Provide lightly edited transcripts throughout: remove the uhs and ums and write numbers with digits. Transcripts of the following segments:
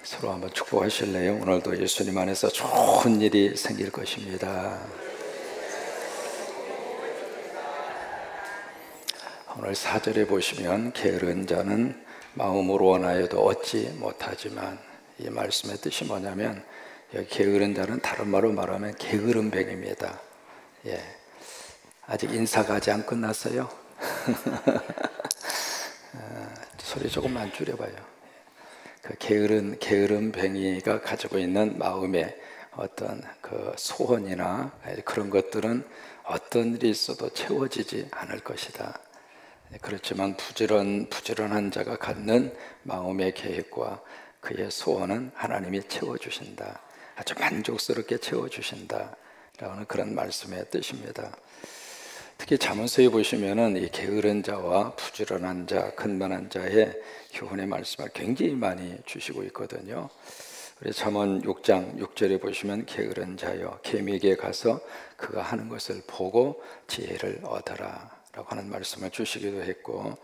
서로 한번 축복하실래요? 오늘도 예수님 안에서 좋은 일이 생길 것입니다. 오늘 4절에 보시면 게으른 자는 마음으로 원하여도 얻지 못하지만, 이 말씀의 뜻이 뭐냐면 여기 게으른 자는 다른 말로 말하면 게으른 뱅입니다. 아직 인사가 아직 안 끝났어요. 소리 조금만 줄여봐요. 그 게으른 뱅이가 가지고 있는 마음의 어떤 그 소원이나 그런 것들은 어떤 일이 있어도 채워지지 않을 것이다. 그렇지만 부지런한 자가 갖는 마음의 계획과 그의 소원은 하나님이 채워주신다. 아주 만족스럽게 채워주신다 라는 그런 말씀의 뜻입니다. 특히 잠언서에 보시면은 이 게으른 자와 부지런한 자, 근면한 자의 교훈의 말씀을 굉장히 많이 주시고 있거든요. 우리 잠언 6장 6절에 보시면 게으른 자여 계미에게 가서 그가 하는 것을 보고 지혜를 얻어라 라고 하는 말씀을 주시기도 했고,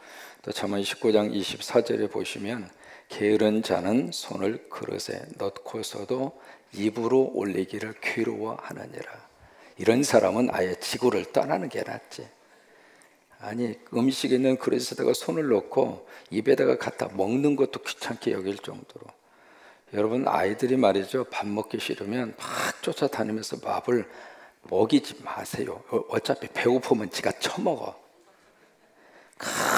또 잠언 19장 24절에 보시면 게으른 자는 손을 그릇에 넣고서도 입으로 올리기를 괴로워하느니라. 이런 사람은 아예 지구를 떠나는 게 낫지. 아니, 음식 있는 그릇에다가 손을 넣고 입에다가 갖다 먹는 것도 귀찮게 여길 정도로. 여러분, 아이들이 말이죠, 밥 먹기 싫으면 막 쫓아다니면서 밥을 먹이지 마세요. 어차피 배고프면 지가 처먹어.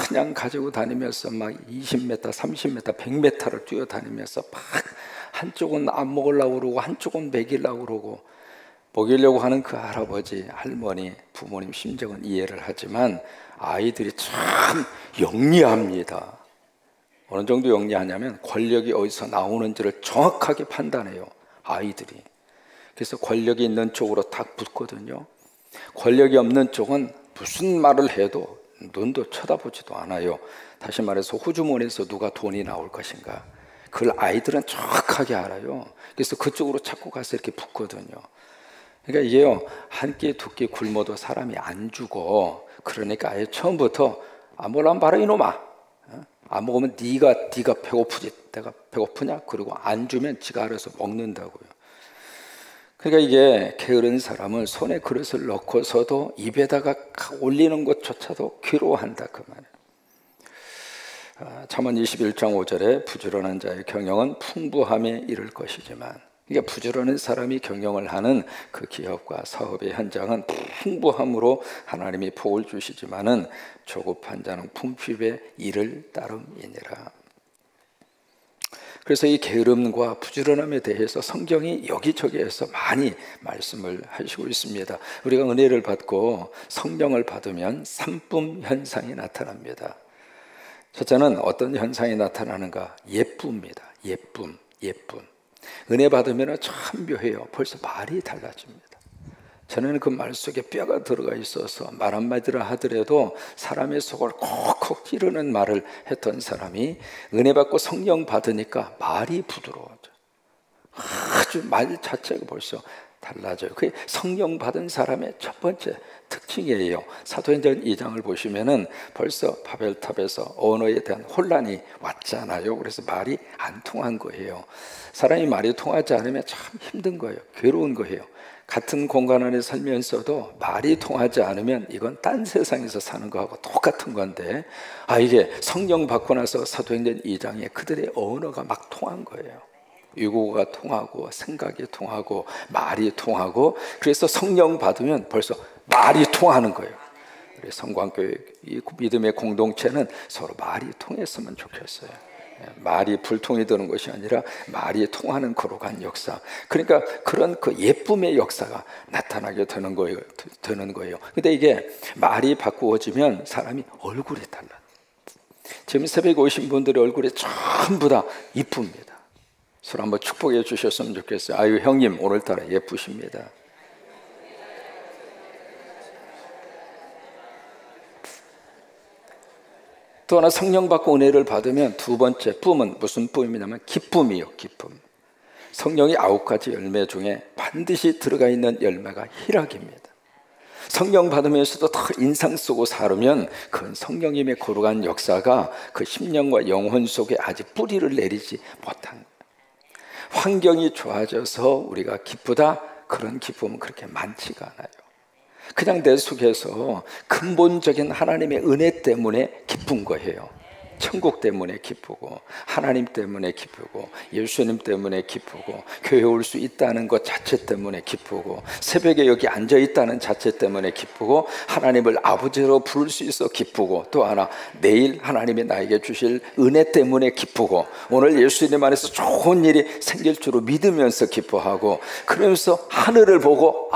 그냥 가지고 다니면서 막 20m, 30m, 100m를 뛰어다니면서 막 한쪽은 안 먹으려고 그러고 한쪽은 먹이려고 그러고, 먹이려고 하는 그 할아버지, 할머니, 부모님 심정은 이해를 하지만 아이들이 참 영리합니다. 어느 정도 영리하냐면 권력이 어디서 나오는지를 정확하게 판단해요, 아이들이. 그래서 권력이 있는 쪽으로 딱 붙거든요. 권력이 없는 쪽은 무슨 말을 해도 눈도 쳐다보지도 않아요. 다시 말해서 호주머니에서 누가 돈이 나올 것인가, 그걸 아이들은 정확하게 알아요. 그래서 그쪽으로 자꾸 가서 이렇게 붙거든요. 그러니까 이게요, 한 끼 두 끼 굶어도 사람이 안 죽어. 그러니까 아예 처음부터 안 먹으면 봐라 이놈아, 안 먹으면 네가 배고프지, 내가 배고프냐? 그리고 안 주면 지가 알아서 먹는다고요. 그러니까 이게 게으른 사람은 손에 그릇을 넣고서도 입에다가 올리는 것조차도 괴로워한다, 그 말이에요. 잠언 21장 5절에 부지런한 자의 경영은 풍부함에 이를 것이지만, 그러니까 부지런한 사람이 경영을 하는 그 기업과 사업의 현장은 풍부함으로 하나님이 복을 주시지만은 조급한 자는 풍핍에 이를 따름이니라. 그래서 이 게으름과 부지런함에 대해서 성경이 여기저기에서 많이 말씀을 하시고 있습니다. 우리가 은혜를 받고 성령을 받으면 삼쁨 현상이 나타납니다. 첫째는 어떤 현상이 나타나는가? 예쁨입니다. 예쁨. 은혜 받으면 참 묘해요. 벌써 말이 달라집니다. 전에는 그 말 속에 뼈가 들어가 있어서 말 한마디를 하더라도 사람의 속을 콕콕 찌르는 말을 했던 사람이 은혜 받고 성령 받으니까 말이 부드러워져. 아주 말 자체가 벌써 달라져요. 그게 성령 받은 사람의 첫 번째 특징이에요. 사도행전 2장을 보시면은 벌써 바벨탑에서 언어에 대한 혼란이 왔잖아요. 그래서 말이 안 통한 거예요. 사람이 말이 통하지 않으면 참 힘든 거예요. 괴로운 거예요. 같은 공간 안에 살면서도 말이 통하지 않으면 이건 딴 세상에서 사는 거하고 똑같은 건데, 이게 성령 받고 나서 사도행전 2장에 그들의 언어가 막 통한 거예요. 유고가 통하고 생각이 통하고 말이 통하고, 그래서 성령 받으면 벌써 말이 통하는 거예요. 우리 성광교회 이 믿음의 공동체는 서로 말이 통했으면 좋겠어요. 말이 불통이 되는 것이 아니라 말이 통하는 거룩한 역사. 그러니까 그런 그 예쁨의 역사가 나타나게 되는 거예요. 근데 이게 말이 바꾸어지면 사람이 얼굴이 달라. 지금 새벽에 오신 분들의 얼굴이 전부 다 이쁩니다. 서로 한번 축복해 주셨으면 좋겠어요. 아유, 형님 오늘따라 예쁘십니다. 또 하나, 성령 받고 은혜를 받으면 두 번째 뿜은 무슨 뿜이냐면 기쁨이요. 기쁨. 성령이 9가지 열매 중에 반드시 들어가 있는 열매가 희락입니다. 성령 받으면서도 더 인상 쓰고 살으면 그 성령님의 거룩한 역사가 그 심령과 영혼 속에 아직 뿌리를 내리지 못한, 환경이 좋아져서 우리가 기쁘다? 그런 기쁨은 그렇게 많지가 않아요. 그냥 내 속에서 근본적인 하나님의 은혜 때문에 기쁜 거예요. 천국 때문에 기쁘고, 하나님 때문에 기쁘고, 예수님 때문에 기쁘고, 교회 올 수 있다는 것 자체 때문에 기쁘고, 새벽에 여기 앉아 있다는 자체 때문에 기쁘고, 하나님을 아버지로 부를 수 있어 기쁘고, 또 하나 내일 하나님이 나에게 주실 은혜 때문에 기쁘고, 오늘 예수님 안에서 좋은 일이 생길 줄로 믿으면서 기뻐하고, 그러면서 하늘을 보고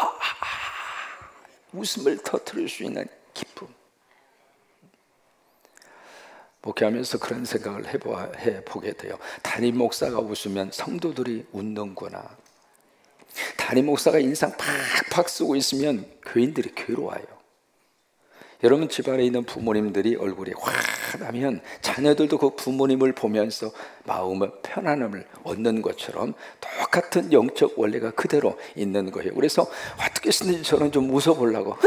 웃음을 터뜨릴 수 있는 기쁨. 목회하면서 그런 생각을 해보게 돼요. 담임 목사가 웃으면 성도들이 웃는구나. 담임 목사가 인상 팍팍 쓰고 있으면 교인들이 괴로워요. 여러분 집안에 있는 부모님들이 얼굴이 환하면 자녀들도 그 부모님을 보면서 마음의 편안함을 얻는 것처럼 똑같은 영적 원리가 그대로 있는 거예요. 그래서 어떻게 쓰는지 저는 좀 웃어보려고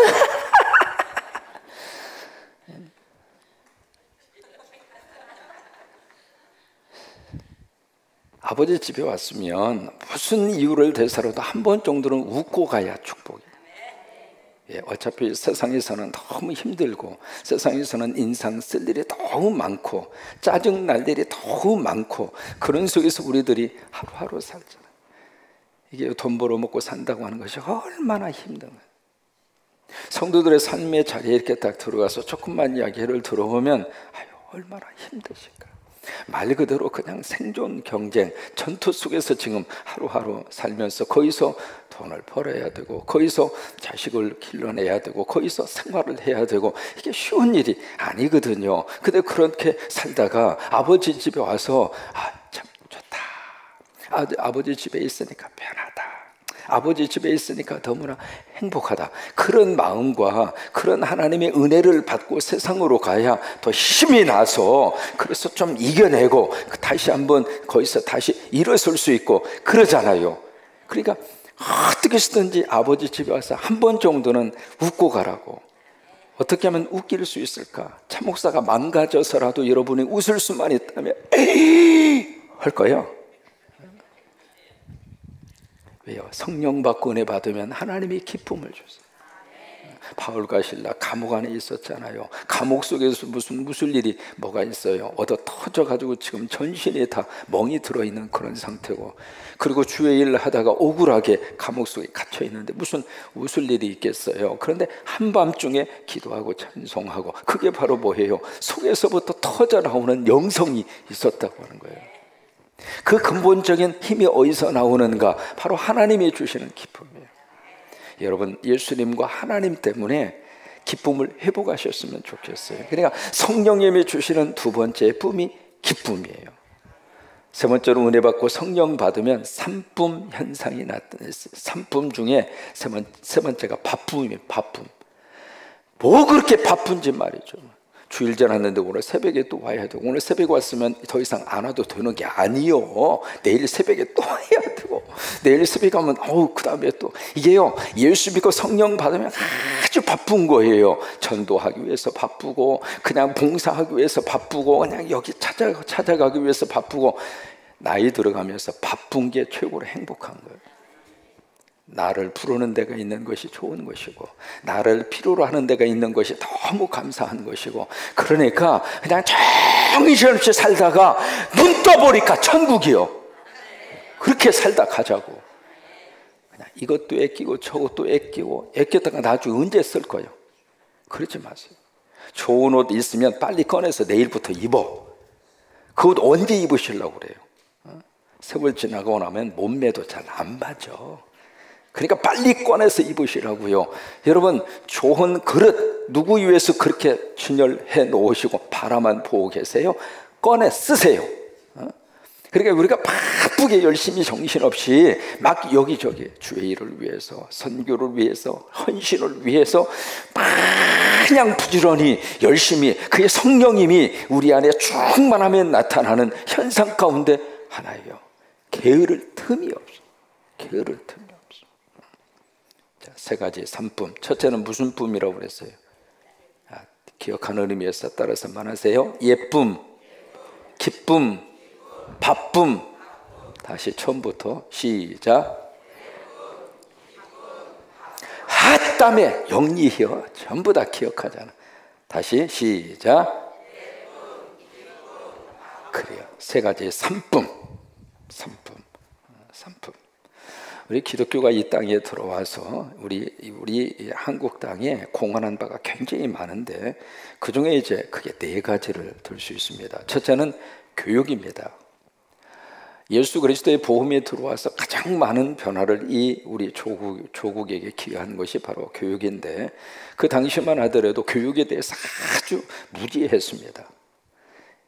아버지 집에 왔으면 무슨 이유를 대서라도 한 번 정도는 웃고 가야 축복이에요. 어차피 세상에서는 너무 힘들고, 세상에서는 인상 쓸 일이 너무 많고, 짜증 날 일이 너무 많고, 그런 속에서 우리들이 하루하루 살잖아요. 이게 돈 벌어 먹고 산다고 하는 것이 얼마나 힘든 거예요. 성도들의 삶의 자리에 이렇게 딱 들어가서 조금만 이야기를 들어보면 얼마나 힘드실까. 말 그대로 그냥 생존 경쟁, 전투 속에서 지금 하루하루 살면서 거기서 돈을 벌어야 되고, 거기서 자식을 길러내야 되고, 거기서 생활을 해야 되고, 이게 쉬운 일이 아니거든요. 근데 그렇게 살다가 아버지 집에 와서 참 좋다, 아버지 집에 있으니까 편하다, 아버지 집에 있으니까 너무나 행복하다, 그런 마음과 그런 하나님의 은혜를 받고 세상으로 가야 더 힘이 나서, 그래서 좀 이겨내고 다시 한번 거기서 다시 일어설 수 있고 그러잖아요. 그러니까 어떻게 쓰든지 아버지 집에 와서 한 번 정도는 웃고 가라고. 어떻게 하면 웃길 수 있을까? 참 목사가 망가져서라도 여러분이 웃을 수만 있다면 에이 할 거예요. 왜요? 성령 받고 은혜 받으면 하나님이 기쁨을 주세요. 바울과 실라 감옥 안에 있었잖아요. 감옥 속에서 무슨 일이 뭐가 있어요? 얻어 터져가지고 지금 전신에 다 멍이 들어있는 그런 상태고, 그리고 주의 일을 하다가 억울하게 감옥 속에 갇혀 있는데 무슨 웃을 일이 있겠어요? 그런데 한밤중에 기도하고 찬송하고, 그게 바로 뭐예요? 속에서부터 터져 나오는 영성이 있었다고 하는 거예요. 그 근본적인 힘이 어디서 나오는가? 바로 하나님이 주시는 기쁨이에요. 여러분, 예수님과 하나님 때문에 기쁨을 회복하셨으면 좋겠어요. 그러니까 성령님이 주시는 두 번째 뿜이 기쁨이에요. 세 번째로 은혜 받고 성령 받으면 삼쁨 현상이 나타났어요. 삼쁨 중에 세 번째가 바쁨이에요. 바쁨. 뭐 그렇게 바쁜지 말이죠. 주일전 왔는데 오늘 새벽에 또 와야 되고, 오늘 새벽에 왔으면 더 이상 안 와도 되는 게 아니요. 내일 새벽에 또 와야 되고, 내일 새벽에 가면 그 다음에 또 이게요, 예수 믿고 성령 받으면 아주 바쁜 거예요. 전도하기 위해서 바쁘고, 그냥 봉사하기 위해서 바쁘고, 그냥 여기 찾아가기 위해서 바쁘고. 나이 들어가면서 바쁜 게 최고로 행복한 거예요. 나를 부르는 데가 있는 것이 좋은 것이고, 나를 필요로 하는 데가 있는 것이 너무 감사한 것이고, 그러니까 그냥 정신없이 살다가 눈 떠보니까 천국이요. 그렇게 살다 가자고. 그냥 이것도 아끼고 저것도 아끼다가 나중에 언제 쓸 거예요? 그러지 마세요. 좋은 옷 있으면 빨리 꺼내서 내일부터 입어. 그 옷 언제 입으시려고 그래요? 세월 지나고 나면 몸매도 잘 안 맞아. 그러니까 빨리 꺼내서 입으시라고요. 여러분, 좋은 그릇 누구 위해서 그렇게 진열해 놓으시고 바라만 보고 계세요? 꺼내 쓰세요. 그러니까 우리가 바쁘게 열심히 정신없이 막 여기저기 주의 일을 위해서, 선교를 위해서, 헌신을 위해서 그냥 부지런히 열심히, 그게 성령님이 우리 안에 충만하면 나타나는 현상 가운데 하나예요. 게으를 틈이 없어. 게으를 틈이 없어. 세 가지 삼쁨. 첫째는 무슨 뿜이라고 그랬어요? 기억하는 의미에서 따라서 말하세요. 예쁨, 기쁨, 바쁨. 다시 처음부터 시작. 핫땀에 영리히여. 전부 다 기억하잖아. 다시 시작. 그래요. 세 가지 삼품. 우리 기독교가 이 땅에 들어와서 우리 한국 땅에 공헌한 바가 굉장히 많은데 그 중에 이제 크게 네 가지를 들 수 있습니다. 첫째는 교육입니다. 예수 그리스도의 복음이 들어와서 가장 많은 변화를 우리 조국에게 기여한 것이 바로 교육인데 그 당시만 하더라도 교육에 대해서 아주 무지했습니다.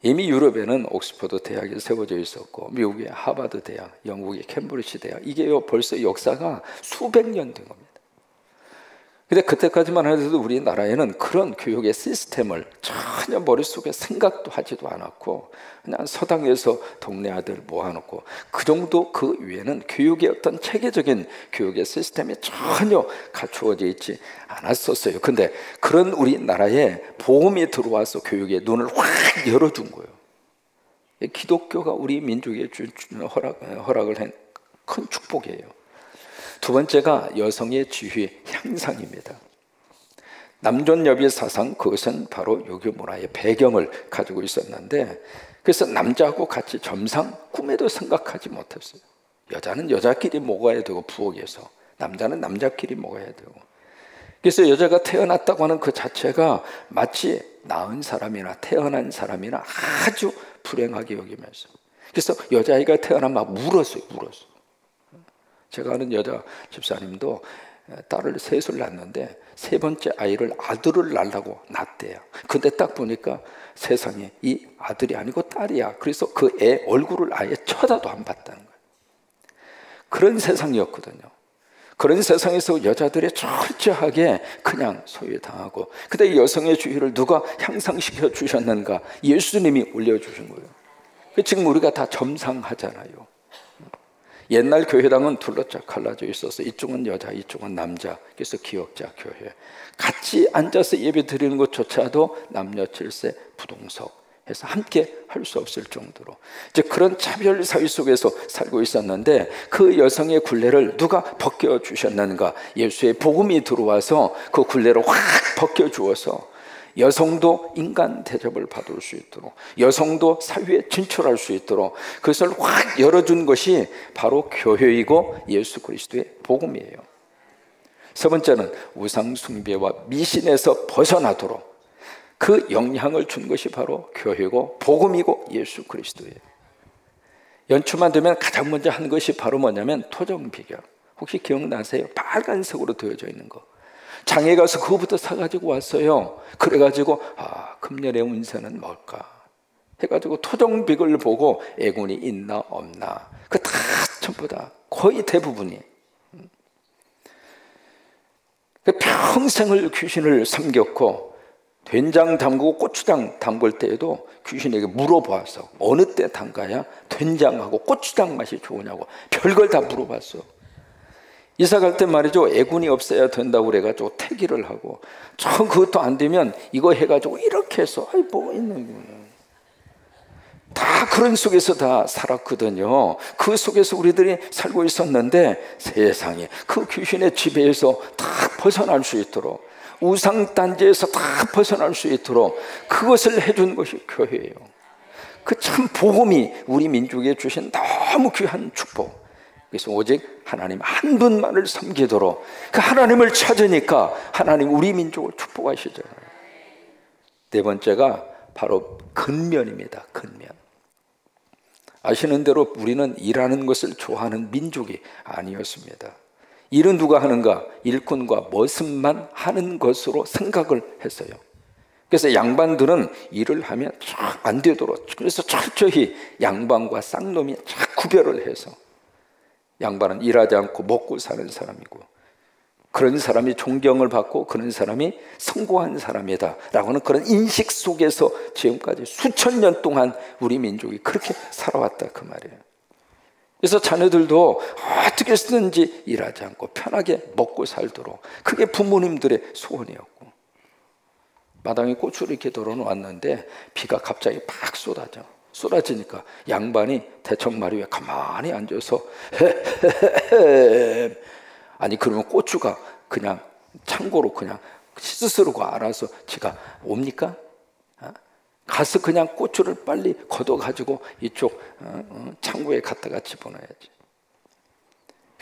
이미 유럽에는 옥스퍼드 대학이 세워져 있었고 미국의 하버드 대학, 영국의 캠브리지 대학, 이게 벌써 역사가 수백 년 된 겁니다. 근데 그때까지만 해도 우리나라에는 그런 교육의 시스템을 전혀 머릿속에 생각도 하지도 않았고 그냥 서당에서 동네 아들 모아놓고 그 정도, 그 위에는 교육의 어떤 체계적인 교육의 시스템이 전혀 갖추어져 있지 않았었어요. 근데 그런 우리나라에 복음이 들어와서 교육의 눈을 확 열어준 거예요. 기독교가 우리 민족에 준 허락을 한 큰 축복이에요. 두 번째가 여성의 지위 향상입니다. 남존여비 사상, 그것은 바로 유교 문화의 배경을 가지고 있었는데 그래서 남자하고 같이 점상 꿈에도 생각하지 못했어요. 여자는 여자끼리 먹어야 되고 부엌에서, 남자는 남자끼리 먹어야 되고, 그래서 여자가 태어났다고 하는 그 자체가 마치 낳은 사람이나 태어난 사람이나 아주 불행하게 여기면서, 그래서 여자아이가 태어나면 막 울었어요. 제가 아는 여자 집사님도 딸을 셋을 낳았는데 세 번째 아이를 아들을 낳으려고 낳았대요. 근데 딱 보니까 세상에 이 아들이 아니고 딸이야. 그래서 그 애 얼굴을 아예 쳐다도 안 봤다는 거예요. 그런 세상이었거든요. 그런 세상에서 여자들이 철저하게 그냥 소외당하고, 근데 여성의 지위를 누가 향상시켜 주셨는가? 예수님이 올려주신 거예요. 지금 우리가 다 점상하잖아요. 옛날 교회당은 둘러짝 갈라져 있어서 이쪽은 여자, 이쪽은 남자, 그래서 기역자 교회, 같이 앉아서 예배 드리는 것조차도 남녀 질서 부동석 해서 함께 할 수 없을 정도로 이제 그런 차별 사회 속에서 살고 있었는데 그 여성의 굴레를 누가 벗겨 주셨는가? 예수의 복음이 들어와서 그 굴레를 확 벗겨 주어서 여성도 인간 대접을 받을 수 있도록, 여성도 사회에 진출할 수 있도록 그것을 확 열어준 것이 바로 교회이고 예수 그리스도의 복음이에요. 세 번째는 우상 숭배와 미신에서 벗어나도록 그 영향을 준 것이 바로 교회고 복음이고 예수 그리스도예요. 연초만 되면 가장 먼저 한 것이 바로 뭐냐면 토종 비결. 혹시 기억나세요? 빨간색으로 되어져 있는 거. 장에 가서 그거부터 사가지고 왔어요. 그래가지고 금년의 운세는 뭘까 해가지고 토종빅을 보고 애군이 있나 없나, 그 다 전부 다 거의 대부분이 평생을 귀신을 섬겼고, 된장 담그고 고추장 담글 때에도 귀신에게 물어봐서 어느 때 담가야 된장하고 고추장 맛이 좋으냐고 별걸 다 물어봤어. 이사 갈 때 말이죠, 애군이 없어야 된다고 그래가지고 태기를 하고, 전 그것도 안 되면 이거 해가지고 이렇게 해서 뭐 있는 거예요. 다 그런 속에서 다 살았거든요. 그 속에서 우리들이 살고 있었는데 세상에 그 귀신의 지배에서 다 벗어날 수 있도록, 우상단지에서 다 벗어날 수 있도록 그것을 해준 것이 교회예요. 그 참 복음이 우리 민족에 주신 너무 귀한 축복. 그래서 오직 하나님 한 분만을 섬기도록, 그 하나님을 찾으니까 하나님 우리 민족을 축복하시잖아요. 네 번째가 바로 근면입니다. 근면. 아시는 대로 우리는 일하는 것을 좋아하는 민족이 아니었습니다. 일은 누가 하는가? 일꾼과 머슴만 하는 것으로 생각을 했어요. 그래서 양반들은 일을 하면 안 되도록, 그래서 철저히 양반과 쌍놈이 구별을 해서, 양반은 일하지 않고 먹고 사는 사람이고, 그런 사람이 존경을 받고 그런 사람이 성공한 사람이다 라고 하는 그런 인식 속에서 지금까지 수천 년 동안 우리 민족이 그렇게 살아왔다 그 말이에요. 그래서 자녀들도 어떻게 쓰든지 일하지 않고 편하게 먹고 살도록, 그게 부모님들의 소원이었고, 마당에 고추를 이렇게 덜어놓았는데 비가 갑자기 팍 쏟아져. 쏟아지니까 양반이 대청마리 위에 가만히 앉아서 아니 그러면 고추가 그냥 창고로 그냥 스스로 알아서 지가 옵니까? 가서 그냥 고추를 빨리 걷어가지고 이쪽 창고에 갖다가 집어넣어야지.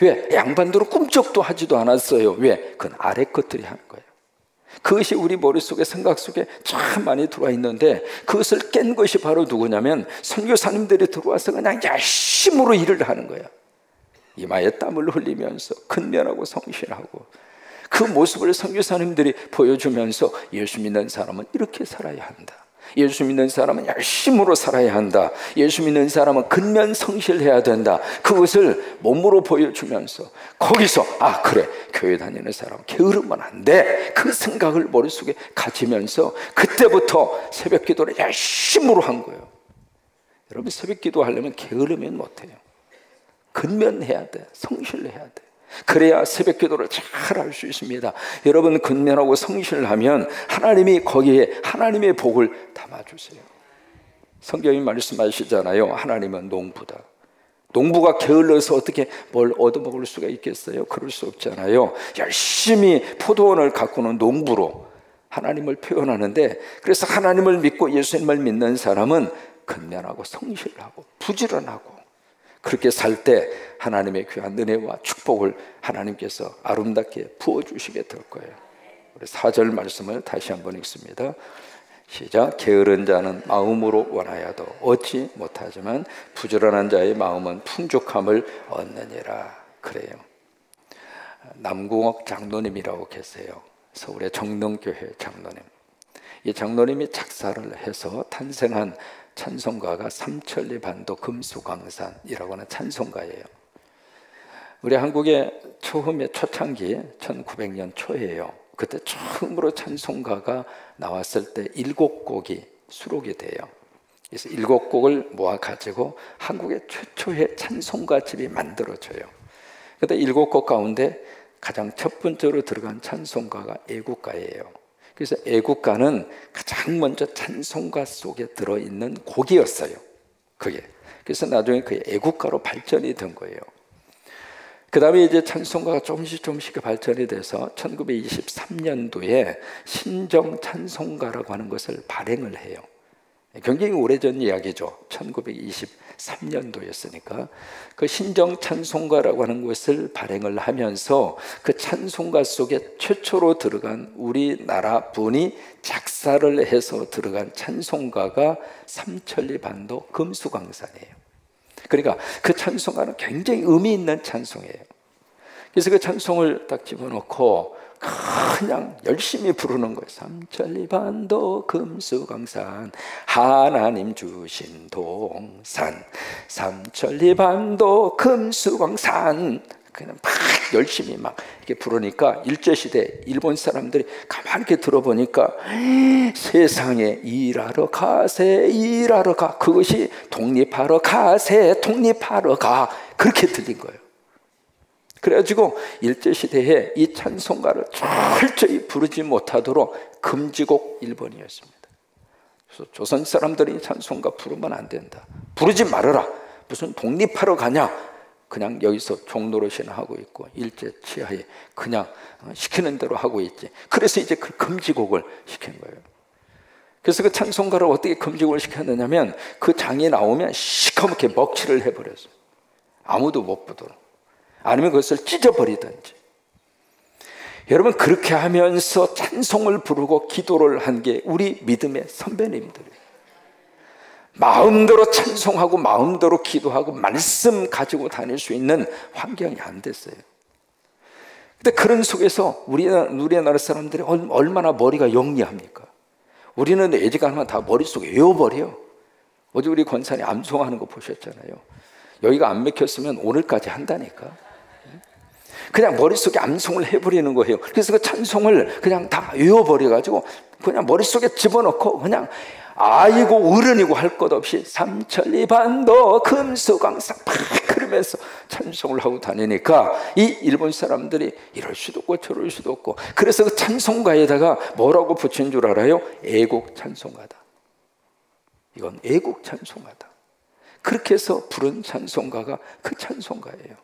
왜? 양반들은 꿈쩍도 하지도 않았어요. 왜? 그건 아래 것들이 하는 거예요. 그것이 우리 머릿속에 생각 속에 참 많이 들어와 있는데 그것을 깬 것이 바로 누구냐면 선교사님들이 들어와서 그냥 열심으로 일을 하는 거야. 이마에 땀을 흘리면서 근면하고 성실하고 그 모습을 선교사님들이 보여주면서 예수 믿는 사람은 이렇게 살아야 한다. 예수 믿는 사람은 열심으로 살아야 한다. 예수 믿는 사람은 근면 성실해야 된다. 그것을 몸으로 보여주면서 거기서 아 그래 교회 다니는 사람 게으르면 안 돼. 그 생각을 머릿속에 가지면서 그때부터 새벽 기도를 열심으로 한 거예요. 여러분 새벽 기도하려면 게으르면 못해요. 근면해야 돼. 성실해야 돼. 그래야 새벽 기도를 잘 할 수 있습니다. 여러분 근면하고 성실하면 하나님이 거기에 하나님의 복을 담아주세요. 성경이 말씀하시잖아요. 하나님은 농부다. 농부가 게을러서 어떻게 뭘 얻어먹을 수가 있겠어요? 그럴 수 없잖아요. 열심히 포도원을 가꾸는 농부로 하나님을 표현하는데 그래서 하나님을 믿고 예수님을 믿는 사람은 근면하고 성실하고 부지런하고 그렇게 살 때 하나님의 귀한 은혜와 축복을 하나님께서 아름답게 부어주시게 될 거예요. 우리 4절 말씀을 다시 한번 읽습니다. 시작. 게으른 자는 마음으로 원하여도 얻지 못하지만 부지런한 자의 마음은 풍족함을 얻느니라. 그래요. 남궁옥 장로님이라고 계세요. 서울의 정릉교회 장로님. 이 장로님이 작사를 해서 탄생한 찬송가가 삼천리 반도 금수강산이라고 하는 찬송가예요. 우리 한국의 처음에 초창기 1900년 초예요. 그때 처음으로 찬송가가 나왔을 때 7곡이 수록이 돼요. 그래서 7곡을 모아가지고 한국의 최초의 찬송가집이 만들어져요. 그때 7곡 가운데 가장 첫 번째로 들어간 찬송가가 애국가예요. 그래서 애국가는 가장 먼저 찬송가 속에 들어있는 곡이었어요. 그게. 그래서 나중에 그 애국가로 발전이 된 거예요. 그 다음에 이제 찬송가가 조금씩 발전이 돼서 1923년도에 신정 찬송가라고 하는 것을 발행을 해요. 굉장히 오래전 이야기죠. 1923년도였으니까 그 신정 찬송가라고 하는 것을 발행을 하면서 그 찬송가 속에 최초로 들어간 우리나라 분이 작사를 해서 들어간 찬송가가 삼천리 반도 금수강산이에요. 그러니까 그 찬송가는 굉장히 의미 있는 찬송이에요. 그래서 그 찬송을 딱 집어넣고 그냥 열심히 부르는 거예요. 삼천리 반도 금수강산 하나님 주신 동산 삼천리 반도 금수강산 그냥 막 열심히 막 이렇게 부르니까 일제시대 일본 사람들이 가만히 이렇게 들어보니까 세상에 일하러 가세 일하러 가 그것이 독립하러 가세 독립하러 가 그렇게 들린 거예요. 그래가지고 일제시대에 이 찬송가를 철저히 부르지 못하도록 금지곡 1번이었습니다. 그래서 조선 사람들이 찬송가 부르면 안 된다. 부르지 말아라. 무슨 독립하러 가냐. 그냥 여기서 종노릇이나 하고 있고 일제 치하에 그냥 시키는 대로 하고 있지. 그래서 이제 그 금지곡을 시킨 거예요. 그래서 그 찬송가를 어떻게 금지곡을 시켰느냐면 그 장이 나오면 시커멓게 먹칠을 해버렸어요. 아무도 못 보도록. 아니면 그것을 찢어버리든지. 여러분 그렇게 하면서 찬송을 부르고 기도를 한 게 우리 믿음의 선배님들이에요. 마음대로 찬송하고 마음대로 기도하고 말씀 가지고 다닐 수 있는 환경이 안 됐어요. 근데 그런 속에서 우리나라 사람들이 얼마나 머리가 영리합니까? 우리는 애지간하면 다 머릿속에 외워버려요. 어제 우리 권사님 암송하는 거 보셨잖아요. 여기가 안 맥혔으면 오늘까지 한다니까. 그냥 머릿속에 암송을 해버리는 거예요. 그래서 그 찬송을 그냥 다 외워버려가지고 그냥 머릿속에 집어넣고 그냥 아이고 어른이고 할 것 없이 삼천리 반도 금수강산 막 그러면서 찬송을 하고 다니니까 이 일본 사람들이 이럴 수도 없고 저럴 수도 없고 그래서 그 찬송가에다가 뭐라고 붙인 줄 알아요? 애국 찬송가다. 이건 애국 찬송가다. 그렇게 해서 부른 찬송가가 그 찬송가예요.